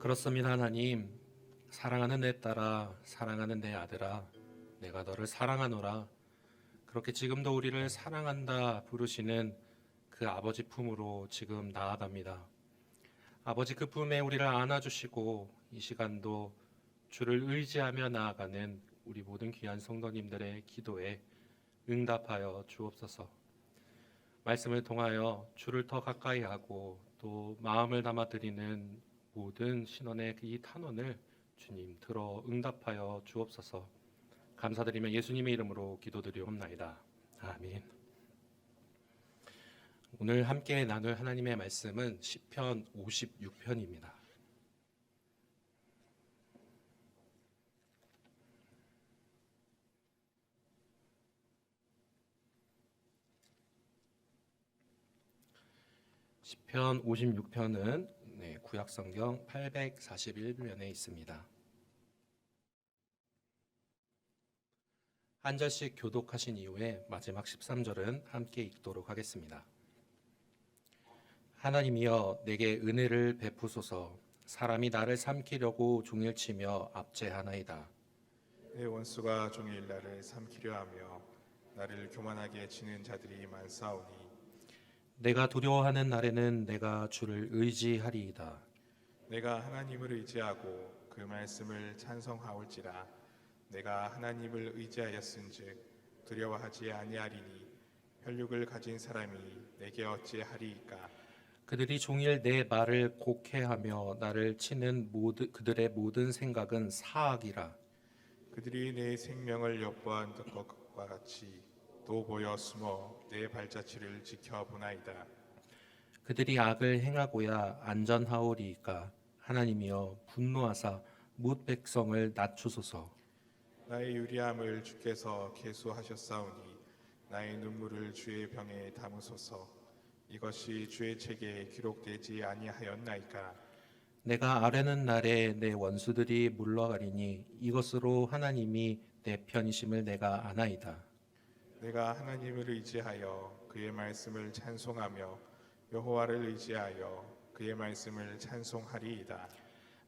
그렇습니다. 하나님, 사랑하는 내 딸아, 사랑하는 내 아들아, 내가 너를 사랑하노라. 그렇게 지금도 우리를 사랑한다 부르시는 그 아버지 품으로 지금 나아갑니다. 아버지 그 품에 우리를 안아주시고 이 시간도 주를 의지하며 나아가는 우리 모든 귀한 성도님들의 기도에 응답하여 주옵소서. 말씀을 통하여 주를 더 가까이 하고 또 마음을 담아 드리는 모든 신원의 이 탄원을 주님 들어 응답하여 주옵소서. 감사드리며 예수님의 이름으로 기도드리옵나이다. 아멘. 오늘 함께 나눌 하나님의 말씀은 시편 56편입니다. 시편 56편은 구약성경 841면에 있습니다. 한 절씩 교독하신 이후에 마지막 13절은 함께 읽도록 하겠습니다. 하나님이여 내게 은혜를 베푸소서. 사람이 나를 삼키려고 종일치며 압제하나이다. 내 원수가 종일 나를 삼키려 하며 나를 교만하게 치는 자들이 많사오니 내가 두려워하는 날에는 내가 주를 의지하리이다. 내가 하나님을 의지하고 그 말씀을 찬송하올지라. 내가 하나님을 의지하였은즉 두려워하지 아니하리니 혈육을 가진 사람이 내게 어찌하리이까. 그들이 종일 내 말을 곡해하며 나를 치는 그들의 모든 생각은 사악이라. 그들이 내 생명을 엿보한 것과 같이 도 보여 숨어 내 발자취를 지켜보나이다. 그들이 악을 행하고야 안전하오리이까. 하나님이여 분노하사 뭇 백성을 낮추소서. 나의 유리함을 주께서 계수하셨사오니 나의 눈물을 주의 병에 담으소서. 이것이 주의 책에 기록되지 아니하였나이까. 내가 아뢰는 날에 내 원수들이 물러가리니 이것으로 하나님이 내 편이심을 내가 아나이다. 내가 하나님을 의지하여 그의 말씀을 찬송하며 여호와를 의지하여 그의 말씀을 찬송하리이다.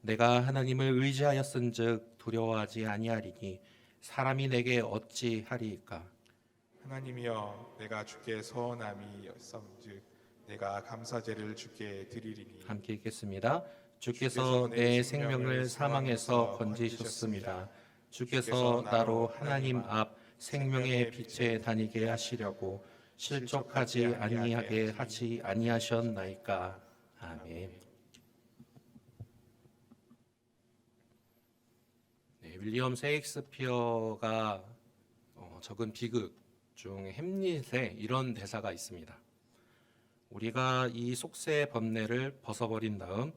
내가 하나님을 의지하였은즉 두려워하지 아니하리니 사람이 내게 어찌하리이까. 하나님이여 내가 주께 서원함이었음즉 내가 감사제를 주께 드리리니. 함께 읽겠습니다. 주께서 내 생명을 사망에서 건지셨습니다. 주께서 나로 하나님 앞 생명의 빛에 다니게 하시려고 실족하지 아니하게 하지 아니하셨나이까. 아멘. 윌리엄 셰익스피어가 적은 비극 중 햄릿에 이런 대사가 있습니다. 우리가 이 속세의 번뇌를 벗어버린 다음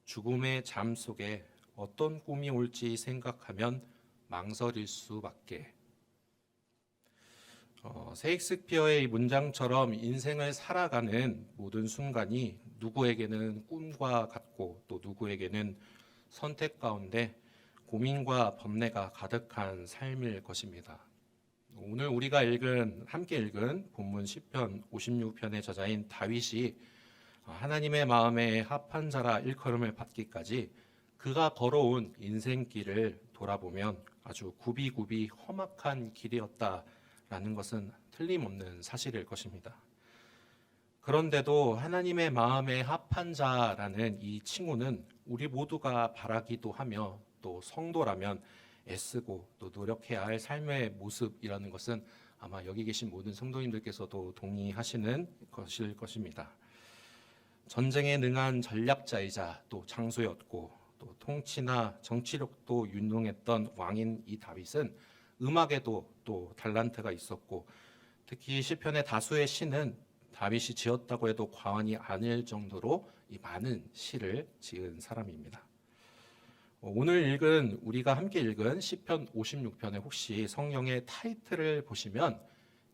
죽음의 잠 속에 어떤 꿈이 올지 생각하면 망설일 수밖에. 셰익스피어의 이 문장처럼 인생을 살아가는 모든 순간이 누구에게는 꿈과 같고 또 누구에게는 선택 가운데 고민과 번뇌가 가득한 삶일 것입니다. 오늘 우리가 함께 읽은 본문 시편 56편의 저자인 다윗이 하나님의 마음에 합한 자라 일컬음을 받기까지 그가 걸어온 인생길을 돌아보면 아주 굽이굽이 험악한 길이었다라는 것은 틀림없는 사실일 것입니다. 그런데도 하나님의 마음에 합한 자라는 이 칭호는 우리 모두가 바라기도 하며 또 성도라면 애쓰고 또 노력해야 할 삶의 모습이라는 것은 아마 여기 계신 모든 성도님들께서도 동의하시는 것일 것입니다. 전쟁에 능한 전략자이자 또 장수였고 또 통치나 정치력도 유능했던 왕인 이 다윗은 음악에도 또 달란트가 있었고 특히 시편의 다수의 시는 다윗이 지었다고 해도 과언이 아닐 정도로 이 많은 시를 지은 사람입니다. 오늘 우리가 함께 읽은 시편 56편에 혹시 성경의 타이틀을 보시면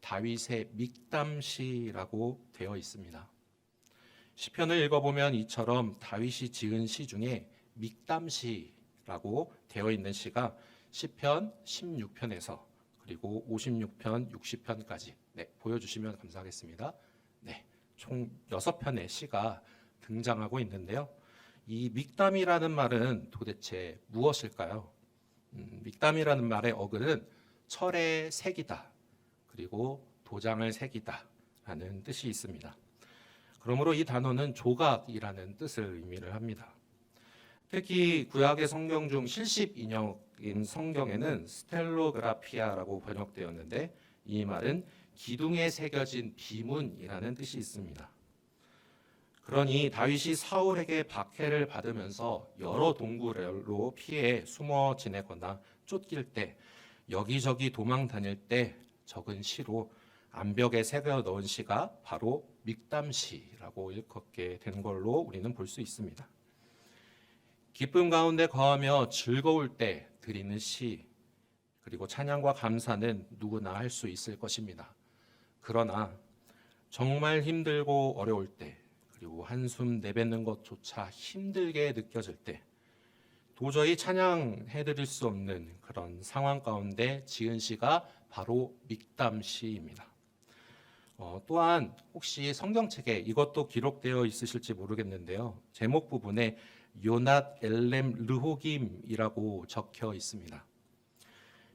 다윗의 믹담시라고 되어 있습니다. 시편을 읽어보면 이처럼 다윗이 지은 시 중에 믹담시라고 되어 있는 시가 시편 16편에서 그리고 56편, 60편까지 보여주시면 감사하겠습니다. 총 6편의 시가 등장하고 있는데요. 이 믹담이라는 말은 도대체 무엇일까요? 믹담이라는 말의 어근은 철의 색이다, 그리고 도장을 새기다 라는 뜻이 있습니다. 그러므로 이 단어는 조각이라는 뜻을 의미를 합니다. 특히 구약의 성경 중 실십 인역인 성경에는 스텔로그라피아라고 번역되었는데 이 말은 기둥에 새겨진 비문이라는 뜻이 있습니다. 그러니 다윗이 사울에게 박해를 받으면서 여러 동굴로 피해 숨어 지내거나 쫓길 때, 여기저기 도망 다닐 때 적은 시로 암벽에 새겨 넣은 시가 바로 믹담시라고 일컫게 된 걸로 우리는 볼 수 있습니다. 기쁨 가운데 거하며 즐거울 때 드리는 시, 그리고 찬양과 감사는 누구나 할 수 있을 것입니다. 그러나 정말 힘들고 어려울 때, 그리고 한숨 내뱉는 것조차 힘들게 느껴질 때, 도저히 찬양해드릴 수 없는 그런 상황 가운데 지은 시가 바로 믹담시입니다. 또한 혹시 성경책에 이것도 기록되어 있으실지 모르겠는데요. 제목 부분에 요낫 엘렘 르호김이라고 적혀 있습니다.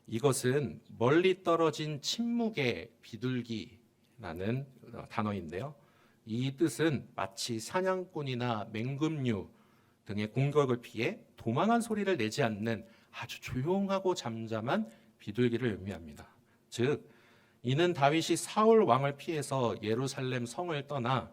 이것은 멀리 떨어진 침묵의 비둘기라는 단어인데요. 이 뜻은 마치 사냥꾼이나 맹금류 등의 공격을 피해 도망한 소리를 내지 않는 아주 조용하고 잠잠한 비둘기를 의미합니다. 즉, 이는 다윗이 사울 왕을 피해서 예루살렘 성을 떠나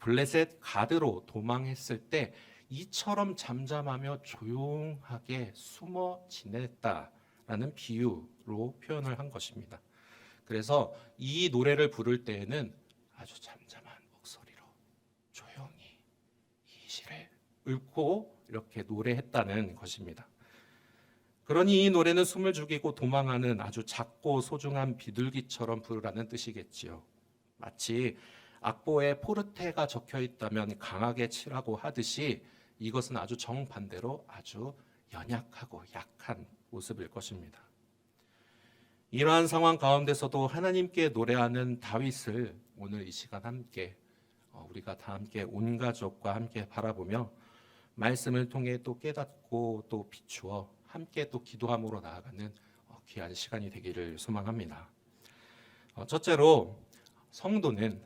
블레셋 가드로 도망했을 때 이처럼 잠잠하며 조용하게 숨어 지냈다라는 비유로 표현을 한 것입니다. 그래서 이 노래를 부를 때에는 아주 잠잠한 목소리로 조용히 이 시를 읊고 이렇게 노래했다는 것입니다. 그러니 이 노래는 숨을 죽이고 도망하는 아주 작고 소중한 비둘기처럼 부르라는 뜻이겠지요. 마치 악보에 포르테가 적혀 있다면 강하게 치라고 하듯이 이것은 아주 정반대로 아주 연약하고 약한 모습일 것입니다. 이러한 상황 가운데서도 하나님께 노래하는 다윗을 오늘 이 시간 함께 우리가 다 함께 온 가족과 함께 바라보며 말씀을 통해 또 깨닫고 또 비추어 함께 또 기도함으로 나아가는 귀한 시간이 되기를 소망합니다. 첫째로 성도는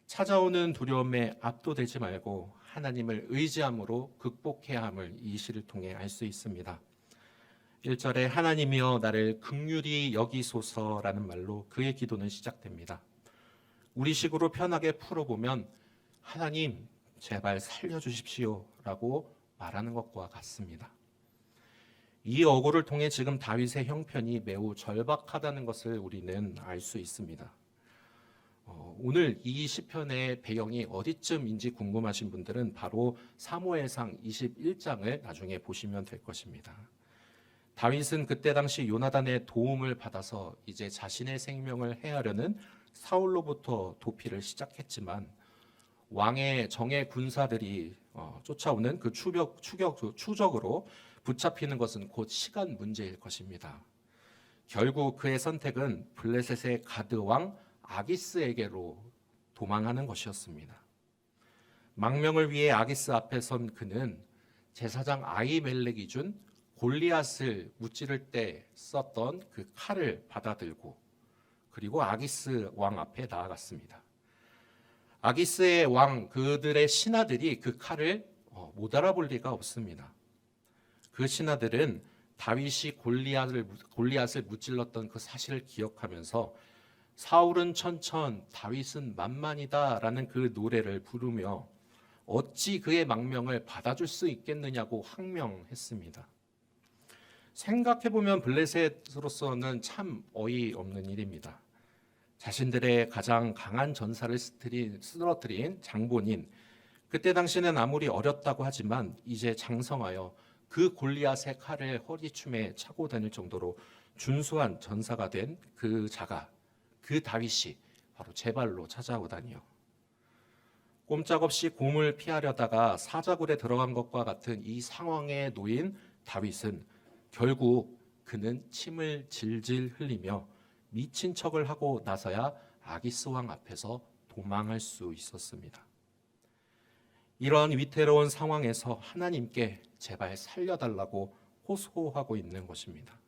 찾아오는 두려움에 압도되지 말고 하나님을 의지함으로 극복해야 함을 이 시를 통해 알 수 있습니다. 1절에 하나님이여 나를 긍휼히 여기소서라는 말로 그의 기도는 시작됩니다. 우리식으로 편하게 풀어보면 하나님 제발 살려주십시오 라고 말하는 것과 같습니다. 이 어구를 통해 지금 다윗의 형편이 매우 절박하다는 것을 우리는 알 수 있습니다. 오늘 이 시편의 배경이 어디쯤인지 궁금하신 분들은 바로 사무엘상 21장을 나중에 보시면 될 것입니다. 다윗은 그때 당시 요나단의 도움을 받아서 이제 자신의 생명을 해하려는 사울로부터 도피를 시작했지만 왕의 정예 군사들이 쫓아오는 그 추적으로 붙잡히는 것은 곧 시간 문제일 것입니다. 결국 그의 선택은 블레셋의 가드 왕 아기스에게로 도망하는 것이었습니다. 망명을 위해 아기스 앞에 선 그는 제사장 아히멜렉이 준 골리앗을 무찌를 때 썼던 그 칼을 받아들고 그리고 아기스 왕 앞에 나아갔습니다. 아기스의 왕 그들의 신하들이 그 칼을 못 알아볼 리가 없습니다. 그 신하들은 다윗이 골리앗을 무찔렀던 그 사실을 기억하면서 사울은 천천 다윗은 만만이다라는 그 노래를 부르며 어찌 그의 망명을 받아줄 수 있겠느냐고 항명했습니다. 생각해보면 블레셋으로서는 참 어이없는 일입니다. 자신들의 가장 강한 전사를 쓰러뜨린 장본인, 그때 당시는 아무리 어렸다고 하지만 이제 장성하여 그 골리앗의 칼을 허리춤에 차고 다닐 정도로 준수한 전사가 된 그 자가, 그 다윗이 바로 제 발로 찾아오다니요. 꼼짝없이 곰을 피하려다가 사자굴에 들어간 것과 같은 이 상황에 놓인 다윗은 결국 그는 침을 질질 흘리며 미친 척을 하고 나서야 아기스 왕 앞에서 도망할 수 있었습니다. 이러한 위태로운 상황에서 하나님께 제발 살려달라고 호소하고 있는 것입니다.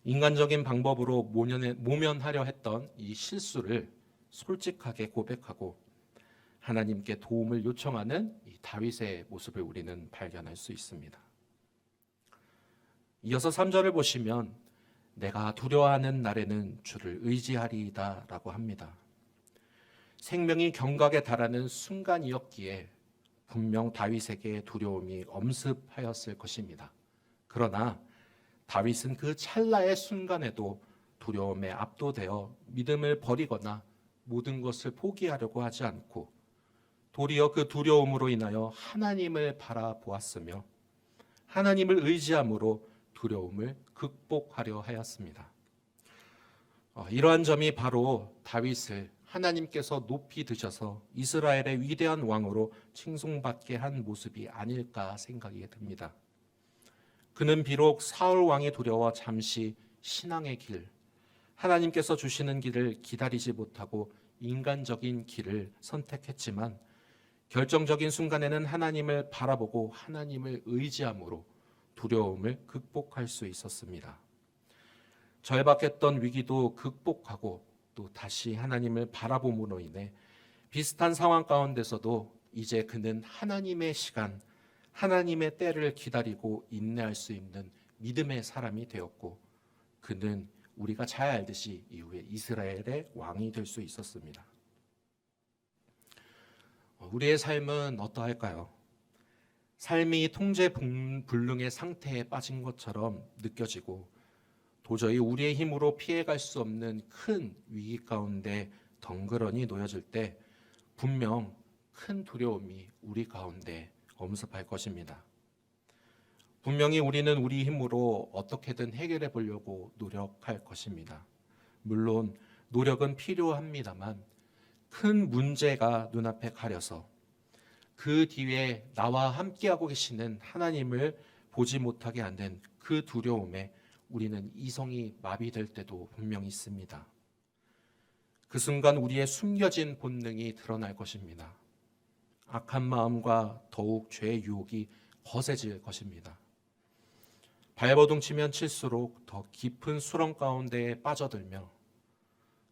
인간적인 방법으로 모면하려 했던 이 실수를 솔직하게 고백하고 하나님께 도움을 요청하는 이 다윗의 모습을 우리는 발견할 수 있습니다. 이어서 3절을 보시면 내가 두려워하는 날에는 주를 의지하리이다 라고 합니다. 생명이 경각에 달하는 순간이었기에 분명 다윗에게 두려움이 엄습하였을 것입니다. 그러나 다윗은 그 찰나의 순간에도 두려움에 압도되어 믿음을 버리거나 모든 것을 포기하려고 하지 않고 도리어 그 두려움으로 인하여 하나님을 바라보았으며 하나님을 의지함으로 두려움을 극복하려 하였습니다. 이러한 점이 바로 다윗을 하나님께서 높이 드셔서 이스라엘의 위대한 왕으로 칭송받게 한 모습이 아닐까 생각이 듭니다. 그는 비록 사울 왕이 두려워 잠시 신앙의 길, 하나님께서 주시는 길을 기다리지 못하고 인간적인 길을 선택했지만 결정적인 순간에는 하나님을 바라보고 하나님을 의지함으로 두려움을 극복할 수 있었습니다. 절박했던 위기도 극복하고 또 다시 하나님을 바라봄으로 인해 비슷한 상황 가운데서도 이제 그는 하나님의 시간, 하나님의 때를 기다리고 인내할 수 있는 믿음의 사람이 되었고 그는 우리가 잘 알듯이 이후에 이스라엘의 왕이 될 수 있었습니다. 우리의 삶은 어떠할까요? 삶이 통제불능의 상태에 빠진 것처럼 느껴지고 도저히 우리의 힘으로 피해갈 수 없는 큰 위기 가운데 덩그러니 놓여질 때 분명 큰 두려움이 우리 가운데 엄습할 것입니다. 분명히 우리는 우리 힘으로 어떻게든 해결해 보려고 노력할 것입니다. 물론 노력은 필요합니다만 큰 문제가 눈앞에 가려서 그 뒤에 나와 함께하고 계시는 하나님을 보지 못하게 하는 그 두려움에 우리는 이성이 마비될 때도 분명히 있습니다. 그 순간 우리의 숨겨진 본능이 드러날 것입니다. 악한 마음과 더욱 죄의 유혹이 거세질 것입니다. 발버둥 치면 칠수록 더 깊은 수렁 가운데에 빠져들며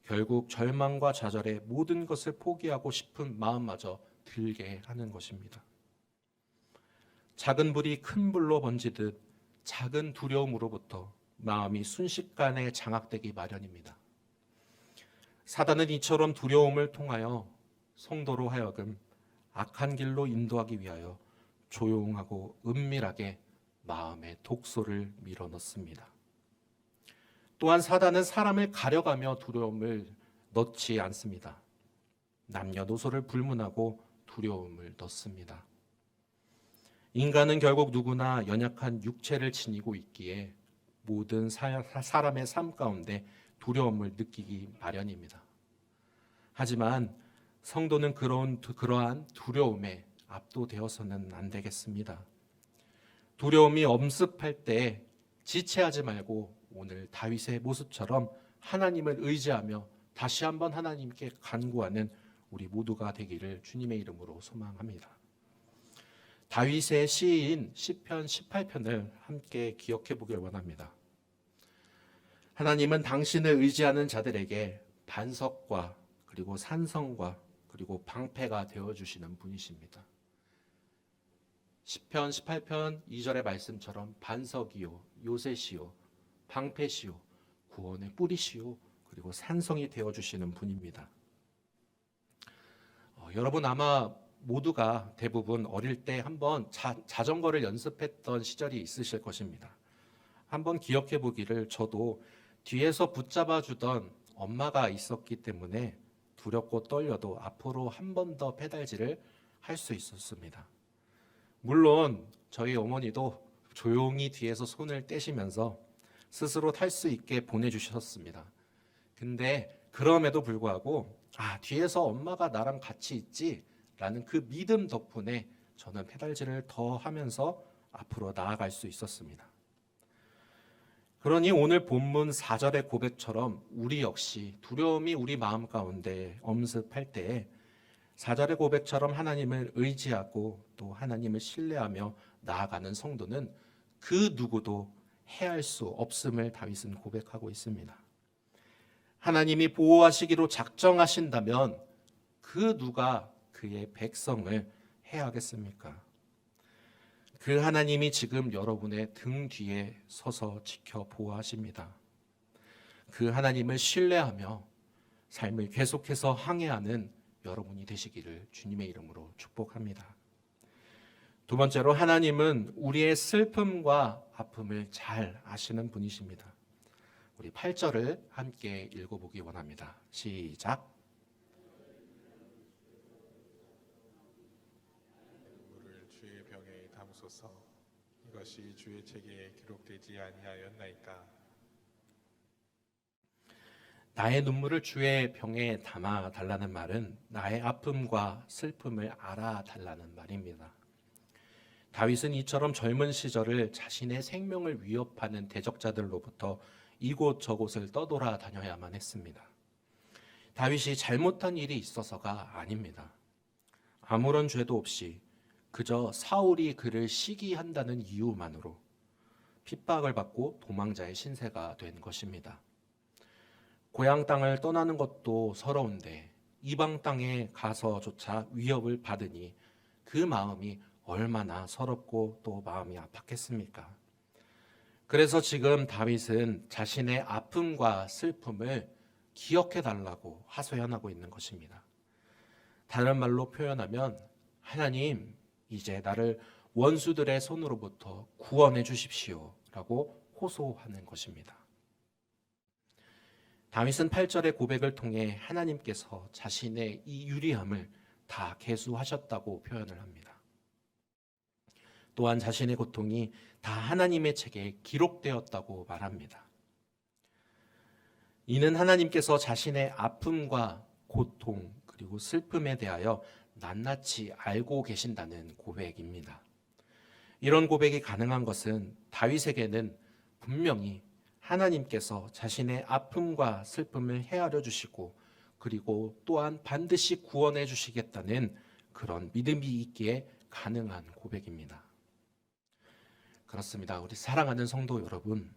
결국 절망과 좌절에 모든 것을 포기하고 싶은 마음마저 들게 하는 것입니다. 작은 불이 큰 불로 번지듯 작은 두려움으로부터 마음이 순식간에 장악되기 마련입니다. 사단은 이처럼 두려움을 통하여 성도로 하여금 악한 길로 인도하기 위하여 조용하고 은밀하게 마음의 독소를 밀어넣습니다. 또한 사단은 사람을 가려가며 두려움을 넣지 않습니다. 남녀노소를 불문하고 두려움을 넣습니다. 인간은 결국 누구나 연약한 육체를 지니고 있기에 모든 사람의 삶 가운데 두려움을 느끼기 마련입니다. 하지만 성도는 그러한 두려움에 압도되어서는 안 되겠습니다. 두려움이 엄습할 때 지체하지 말고 오늘 다윗의 모습처럼 하나님을 의지하며 다시 한번 하나님께 간구하는 우리 모두가 되기를 주님의 이름으로 소망합니다. 다윗의 시인 시편 18편을 함께 기억해 보길 원합니다. 하나님은 당신을 의지하는 자들에게 반석과 그리고 산성과 그리고 방패가 되어주시는 분이십니다. 시편 18편 2절의 말씀처럼 반석이요 요새시요 방패시요 구원의 뿌리시요 그리고 산성이 되어주시는 분입니다. 여러분 아마 모두가 대부분 어릴 때 한번 자전거를 연습했던 시절이 있으실 것입니다. 한번 기억해 보기를 저도 뒤에서 붙잡아 주던 엄마가 있었기 때문에 두렵고 떨려도 앞으로 한 번 더 페달질을 할 수 있었습니다. 물론 저희 어머니도 조용히 뒤에서 손을 떼시면서 스스로 탈 수 있게 보내주셨습니다. 근데 그럼에도 불구하고 뒤에서 엄마가 나랑 같이 있지 라는 그 믿음 덕분에 저는 페달질을 더 하면서 앞으로 나아갈 수 있었습니다. 그러니 오늘 본문 4절의 고백처럼 우리 역시 두려움이 우리 마음 가운데 엄습할 때에 4절의 고백처럼 하나님을 의지하고 또 하나님을 신뢰하며 나아가는 성도는 그 누구도 해할 수 없음을 다윗은 고백하고 있습니다. 하나님이 보호하시기로 작정하신다면 그 누가 그의 백성을 해하겠습니까? 그 하나님이 지금 여러분의 등 뒤에 서서 지켜 보호하십니다. 그 하나님을 신뢰하며 삶을 계속해서 항해하는 여러분이 되시기를 주님의 이름으로 축복합니다. 두 번째로 하나님은 우리의 슬픔과 아픔을 잘 아시는 분이십니다. 우리 8절을 함께 읽어보기 원합니다. 시작. 물을 주의 병에 담소서. 이것이 주의 책에 기록되지 아니하였나이까. 나의 눈물을 주의 병에 담아 달라는 말은 나의 아픔과 슬픔을 알아 달라는 말입니다. 다윗은 이처럼 젊은 시절을 자신의 생명을 위협하는 대적자들로부터 이곳저곳을 떠돌아 다녀야만 했습니다. 다윗이 잘못한 일이 있어서가 아닙니다. 아무런 죄도 없이 그저 사울이 그를 시기한다는 이유만으로 핍박을 받고 도망자의 신세가 된 것입니다. 고향 땅을 떠나는 것도 서러운데 이방 땅에 가서조차 위협을 받으니 그 마음이 얼마나 서럽고 또 마음이 아팠겠습니까? 그래서 지금 다윗은 자신의 아픔과 슬픔을 기억해 달라고 하소연하고 있는 것입니다. 다른 말로 표현하면 하나님, 이제 나를 원수들의 손으로부터 구원해 주십시오 라고 호소하는 것입니다. 다윗은 8절의 고백을 통해 하나님께서 자신의 이 유리함을 다 계수하셨다고 표현을 합니다. 또한 자신의 고통이 다 하나님의 책에 기록되었다고 말합니다. 이는 하나님께서 자신의 아픔과 고통 그리고 슬픔에 대하여 낱낱이 알고 계신다는 고백입니다. 이런 고백이 가능한 것은 다윗에게는 분명히 하나님께서 자신의 아픔과 슬픔을 헤아려 주시고 그리고 또한 반드시 구원해 주시겠다는 그런 믿음이 있기에 가능한 고백입니다. 그렇습니다. 우리 사랑하는 성도 여러분,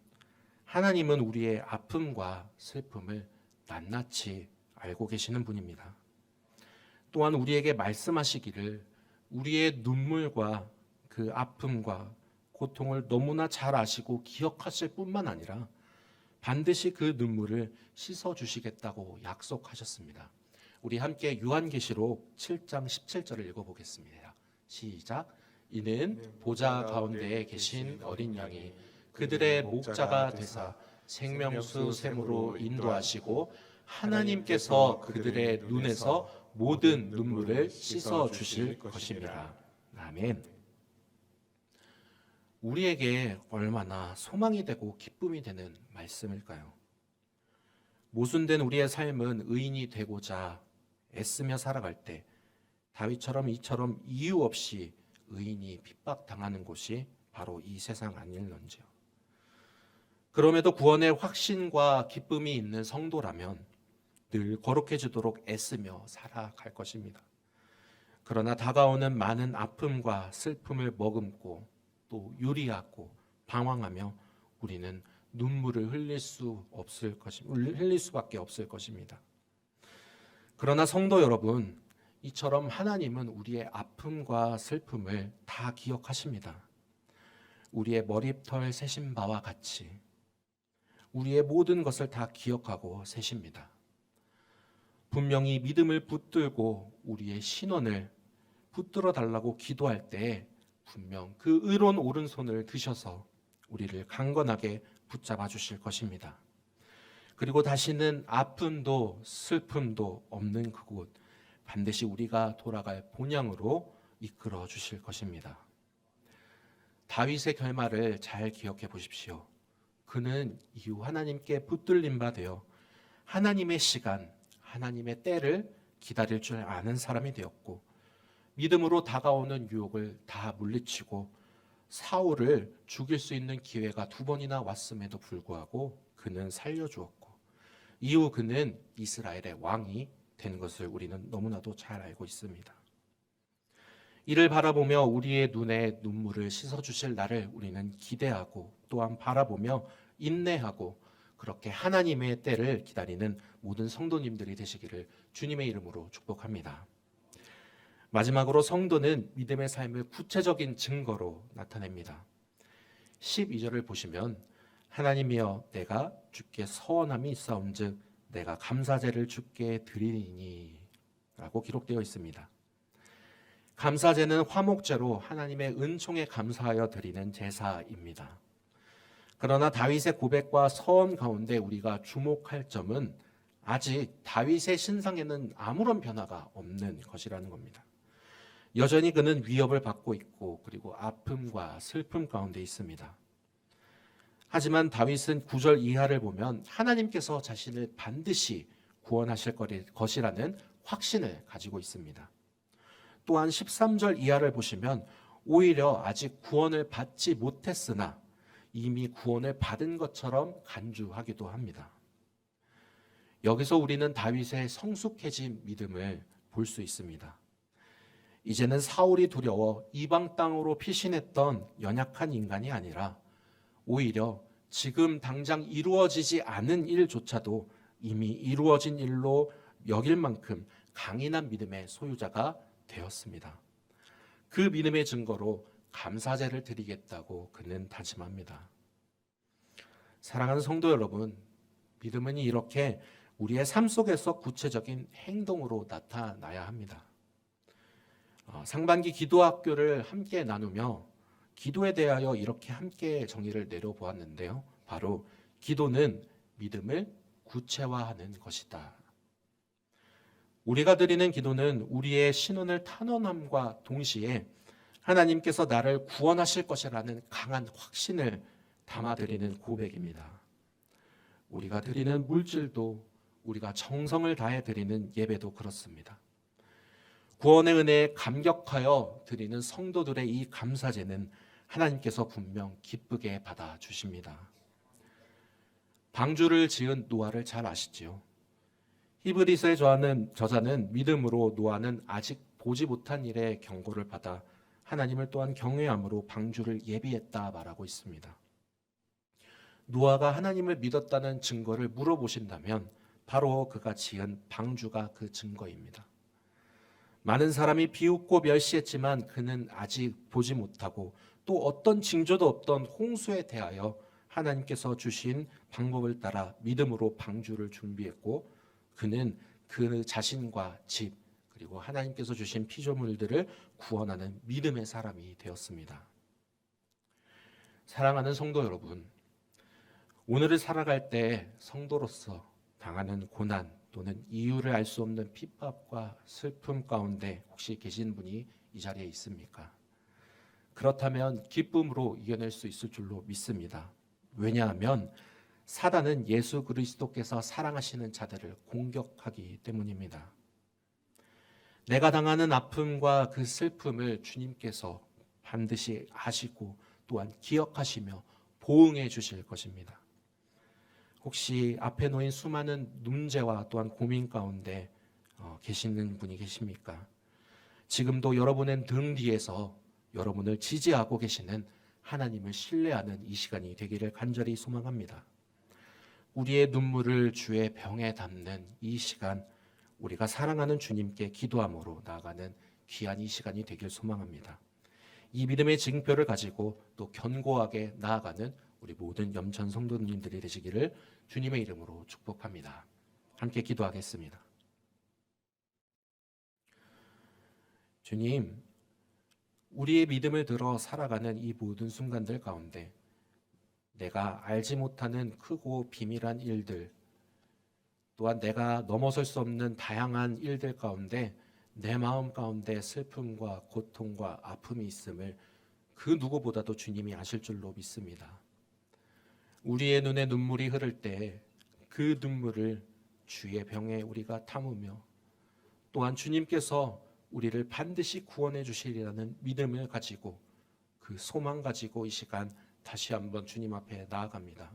하나님은 우리의 아픔과 슬픔을 낱낱이 알고 계시는 분입니다. 또한 우리에게 말씀하시기를 우리의 눈물과 그 아픔과 고통을 너무나 잘 아시고 기억하실 뿐만 아니라 반드시 그 눈물을 씻어주시겠다고 약속하셨습니다. 우리 함께 요한계시록 7장 17절을 읽어보겠습니다. 시작. 이는 보좌 가운데에 계신 어린 양이 그들의 목자가 되사 생명수 샘으로 인도하시고 하나님께서 그들의 눈에서 모든 눈물을 씻어주실 것입니다. 아멘. 우리에게 얼마나 소망이 되고 기쁨이 되는 말씀일까요? 모순된 우리의 삶은 의인이 되고자 애쓰며 살아갈 때 다윗처럼 이처럼 이유 없이 의인이 핍박당하는 곳이 바로 이 세상 아닐런지요. 그럼에도 구원의 확신과 기쁨이 있는 성도라면 늘 거룩해지도록 애쓰며 살아갈 것입니다. 그러나 다가오는 많은 아픔과 슬픔을 머금고 또 유리하고 방황하며 우리는 눈물을 흘릴 수밖에 없을 것입니다. 그러나 성도 여러분, 이처럼 하나님은 우리의 아픔과 슬픔을 다 기억하십니다. 우리의 머리털 세신 바와 같이 우리의 모든 것을 다 기억하고 세십니다. 분명히 믿음을 붙들고 우리의 신원을 붙들어 달라고 기도할 때 분명 그 의로운 오른손을 드셔서 우리를 강건하게 붙잡아 주실 것입니다. 그리고 다시는 아픔도 슬픔도 없는 그곳, 반드시 우리가 돌아갈 본향으로 이끌어 주실 것입니다. 다윗의 결말을 잘 기억해 보십시오. 그는 이후 하나님께 붙들린 바 되어 하나님의 시간, 하나님의 때를 기다릴 줄 아는 사람이 되었고 믿음으로 다가오는 유혹을 다 물리치고 사울을 죽일 수 있는 기회가 2번이나 왔음에도 불구하고 그는 살려주었고 이후 그는 이스라엘의 왕이 된 것을 우리는 너무나도 잘 알고 있습니다. 이를 바라보며 우리의 눈에 눈물을 씻어주실 날을 우리는 기대하고 또한 바라보며 인내하고 그렇게 하나님의 때를 기다리는 모든 성도님들이 되시기를 주님의 이름으로 축복합니다. 마지막으로 성도는 믿음의 삶을 구체적인 증거로 나타냅니다. 12절을 보시면 하나님이여 내가 주께 서원함이 있사온즉 내가 감사제를 주께 드리니 라고 기록되어 있습니다. 감사제는 화목제로 하나님의 은총에 감사하여 드리는 제사입니다. 그러나 다윗의 고백과 서원 가운데 우리가 주목할 점은 아직 다윗의 신상에는 아무런 변화가 없는 것이라는 겁니다. 여전히 그는 위협을 받고 있고 그리고 아픔과 슬픔 가운데 있습니다. 하지만 다윗은 9절 이하를 보면 하나님께서 자신을 반드시 구원하실 것이라는 확신을 가지고 있습니다. 또한 13절 이하를 보시면 오히려 아직 구원을 받지 못했으나 이미 구원을 받은 것처럼 간주하기도 합니다. 여기서 우리는 다윗의 성숙해진 믿음을 볼 수 있습니다. 이제는 사울이 두려워 이방 땅으로 피신했던 연약한 인간이 아니라 오히려 지금 당장 이루어지지 않은 일조차도 이미 이루어진 일로 여길 만큼 강인한 믿음의 소유자가 되었습니다. 그 믿음의 증거로 감사제를 드리겠다고 그는 다짐합니다. 사랑하는 성도 여러분, 믿음은 이렇게 우리의 삶 속에서 구체적인 행동으로 나타나야 합니다. 상반기 기도학교를 함께 나누며 기도에 대하여 이렇게 함께 정의를 내려보았는데요. 바로 기도는 믿음을 구체화하는 것이다. 우리가 드리는 기도는 우리의 신원을 탄원함과 동시에 하나님께서 나를 구원하실 것이라는 강한 확신을 담아드리는 고백입니다. 우리가 드리는 물질도 우리가 정성을 다해 드리는 예배도 그렇습니다. 구원의 은혜에 감격하여 드리는 성도들의 이 감사제는 하나님께서 분명 기쁘게 받아주십니다. 방주를 지은 노아를 잘 아시지요? 히브리서의 저자는 믿음으로 노아는 아직 보지 못한 일에 경고를 받아 하나님을 또한 경외함으로 방주를 예비했다 말하고 있습니다. 노아가 하나님을 믿었다는 증거를 물어보신다면 바로 그가 지은 방주가 그 증거입니다. 많은 사람이 비웃고 멸시했지만 그는 아직 보지 못하고 또 어떤 징조도 없던 홍수에 대하여 하나님께서 주신 방법을 따라 믿음으로 방주를 준비했고 그는 그 자신과 집 그리고 하나님께서 주신 피조물들을 구원하는 믿음의 사람이 되었습니다. 사랑하는 성도 여러분, 오늘을 살아갈 때 성도로서 당하는 고난 또는 이유를 알 수 없는 핍박과 슬픔 가운데 혹시 계신 분이 이 자리에 있습니까? 그렇다면 기쁨으로 이겨낼 수 있을 줄로 믿습니다. 왜냐하면 사단은 예수 그리스도께서 사랑하시는 자들을 공격하기 때문입니다. 내가 당하는 아픔과 그 슬픔을 주님께서 반드시 아시고 또한 기억하시며 보응해 주실 것입니다. 혹시 앞에 놓인 수많은 문제와 또한 고민 가운데 계시는 분이 계십니까? 지금도 여러분의 등 뒤에서 여러분을 지지하고 계시는 하나님을 신뢰하는 이 시간이 되기를 간절히 소망합니다. 우리의 눈물을 주의 병에 담는 이 시간, 우리가 사랑하는 주님께 기도함으로 나아가는 귀한 이 시간이 되길 소망합니다. 이 믿음의 징표를 가지고 또 견고하게 나아가는 우리 모든 염천 성도님들이 되시기를 주님의 이름으로 축복합니다. 함께 기도하겠습니다. 주님, 우리의 믿음을 들어 살아가는 이 모든 순간들 가운데 내가 알지 못하는 크고 비밀한 일들, 또한 내가 넘어설 수 없는 다양한 일들 가운데 내 마음 가운데 슬픔과 고통과 아픔이 있음을 그 누구보다도 주님이 아실 줄로 믿습니다. 우리의 눈에 눈물이 흐를 때 그 눈물을 주의 병에 우리가 담으며 또한 주님께서 우리를 반드시 구원해 주시리라는 믿음을 가지고 그 소망 가지고 이 시간 다시 한번 주님 앞에 나아갑니다.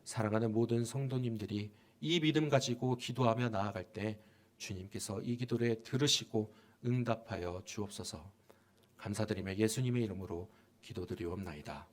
사랑하는 모든 성도님들이 이 믿음 가지고 기도하며 나아갈 때 주님께서 이 기도를 들으시고 응답하여 주옵소서. 감사드리며 예수님의 이름으로 기도드리옵나이다.